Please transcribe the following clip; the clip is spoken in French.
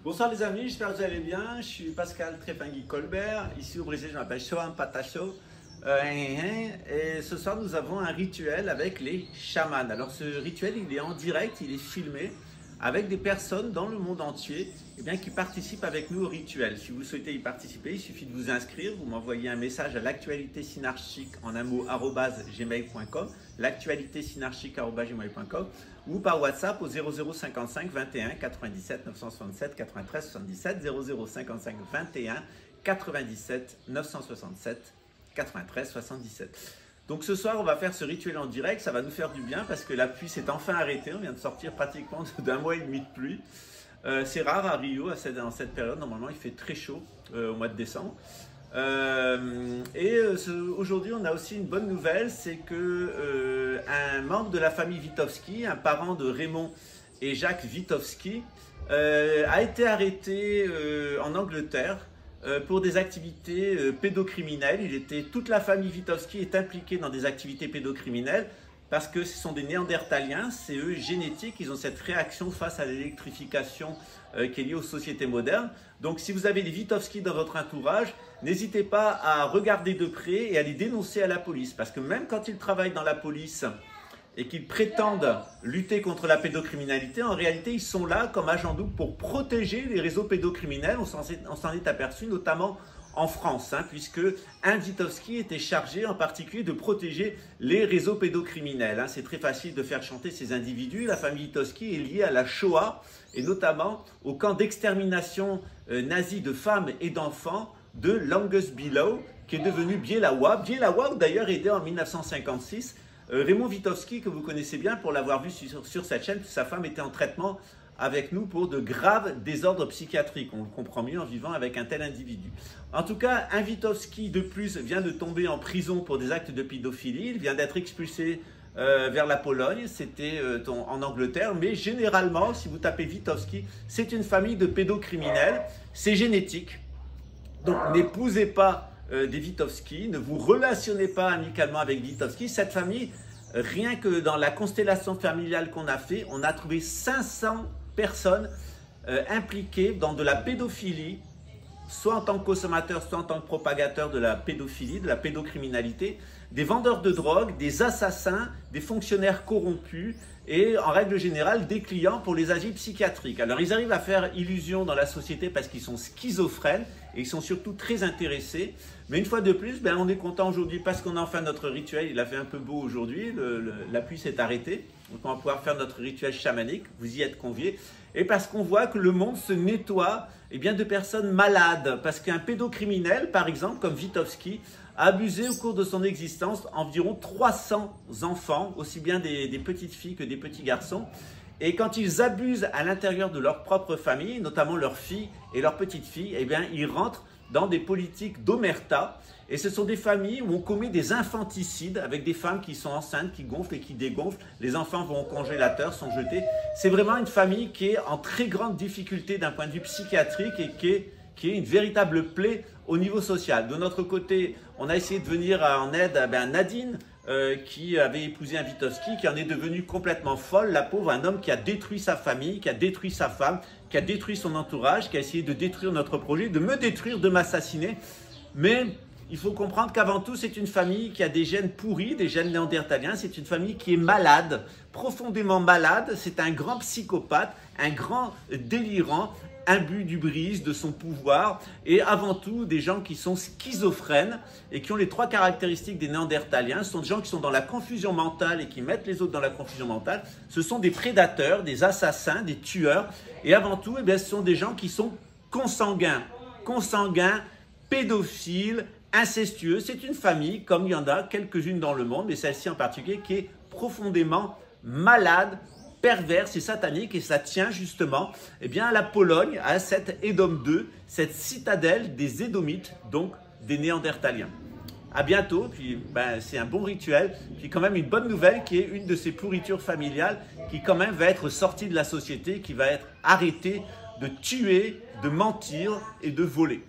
Bonsoir les amis, j'espère que vous allez bien. Je suis Pascal Trépingui-Colbert. Ici au Brésil, je m'appelle Shoan Patacho. Et ce soir, nous avons un rituel avec les chamans. Alors ce rituel, il est en direct, il est filmé avec des personnes dans le monde entier qui participent avec nous au rituel. Si vous souhaitez y participer, il suffit de vous inscrire. Vous m'envoyez un message à l'actualité synarchique en un mot @gmail.com, l'actualitésynarchique@gmail.com ou par WhatsApp au 0055 21 97 967 93 77 0055 21 97 967 93 77. Donc ce soir, on va faire ce rituel en direct, ça va nous faire du bien parce que la pluie s'est enfin arrêtée, on vient de sortir pratiquement d'un mois et demi de pluie. C'est rare à Rio, dans cette période, normalement il fait très chaud au mois de décembre. Aujourd'hui, on a aussi une bonne nouvelle, c'est que un membre de la famille Witowski, un parent de Raymond et Jacques Witowski, a été arrêté en Angleterre pour des activités pédocriminelles. Toute la famille Witowski est impliquée dans des activités pédocriminelles parce que ce sont des Néandertaliens, c'est eux génétiques, ils ont cette réaction face à l'électrification qui est liée aux sociétés modernes. Donc si vous avez des Witowski dans votre entourage, n'hésitez pas à regarder de près et à les dénoncer à la police parce que même quand ils travaillent dans la police et qu'ils prétendent lutter contre la pédocriminalité, en réalité, ils sont là comme agents doubles pour protéger les réseaux pédocriminels. On s'en est aperçu notamment en France, puisque un Witowski était chargé en particulier de protéger les réseaux pédocriminels. C'est très facile de faire chanter ces individus. La famille Witowski est liée à la Shoah et notamment au camp d'extermination nazi de femmes et d'enfants de Langus Below, qui est devenu Bielawa. Bielawa, d'ailleurs, est né en 1956. Raymond Witowski, que vous connaissez bien pour l'avoir vu sur cette chaîne, sa femme était en traitement avec nous pour de graves désordres psychiatriques. On le comprend mieux en vivant avec un tel individu. En tout cas, un Witowski de plus vient de tomber en prison pour des actes de pédophilie. Il vient d'être expulsé vers la Pologne, c'était en Angleterre. Mais généralement, si vous tapez Witowski, c'est une famille de pédocriminels. C'est génétique. Donc n'épousez pas des Witowski, ne vous relationnez pas amicalement avec Witowski. Cette famille, rien que dans la constellation familiale qu'on a fait, on a trouvé 500 personnes impliquées dans de la pédophilie, soit en tant que consommateur, soit en tant que propagateur de la pédophilie, de la pédocriminalité, des vendeurs de drogue, des assassins, des fonctionnaires corrompus et en règle générale des clients pour les asiles psychiatriques. Alors ils arrivent à faire illusion dans la société parce qu'ils sont schizophrènes et ils sont surtout très intéressés. Mais une fois de plus, on est content aujourd'hui parce qu'on a enfin notre rituel. Il a fait un peu beau aujourd'hui, la pluie s'est arrêtée. Donc on va pouvoir faire notre rituel chamanique, vous y êtes conviés. Et parce qu'on voit que le monde se nettoie de personnes malades. Parce qu'un pédocriminel, par exemple, comme Witowski, a abusé au cours de son existence environ 300 enfants, aussi bien des petites filles que des petits garçons. Et quand ils abusent à l'intérieur de leur propre famille, notamment leurs filles et leurs petites filles, ils rentrent dans des politiques d'omerta. Et ce sont des familles où on commet des infanticides avec des femmes qui sont enceintes, qui gonflent et qui dégonflent. Les enfants vont au congélateur, sont jetés. C'est vraiment une famille qui est en très grande difficulté d'un point de vue psychiatrique et qui est une véritable plaie au niveau social. De notre côté, on a essayé de venir en aide à Nadine, qui avait épousé un Witowski, qui en est devenue complètement folle, la pauvre, un homme qui a détruit sa famille, qui a détruit sa femme, qui a détruit son entourage, qui a essayé de détruire notre projet, de me détruire, de m'assassiner. Mais il faut comprendre qu'avant tout, c'est une famille qui a des gènes pourris, des gènes néandertaliens. C'est une famille qui est malade, profondément malade. C'est un grand psychopathe, un grand délirant, imbu du brise, de son pouvoir. Et avant tout, des gens qui sont schizophrènes et qui ont les trois caractéristiques des néandertaliens. Ce sont des gens qui sont dans la confusion mentale et qui mettent les autres dans la confusion mentale. Ce sont des prédateurs, des assassins, des tueurs. Et avant tout, ce sont des gens qui sont consanguins, pédophiles, incestueux. C'est une famille, comme il y en a quelques-unes dans le monde, mais celle-ci en particulier, qui est profondément malade, perverse et satanique, et ça tient justement à la Pologne, à cette Édom 2, cette citadelle des Édomites, donc des Néandertaliens. À bientôt, puis c'est un bon rituel, puis quand même une bonne nouvelle qui est une de ces pourritures familiales qui quand même va être sortie de la société, qui va être arrêtée de tuer, de mentir et de voler.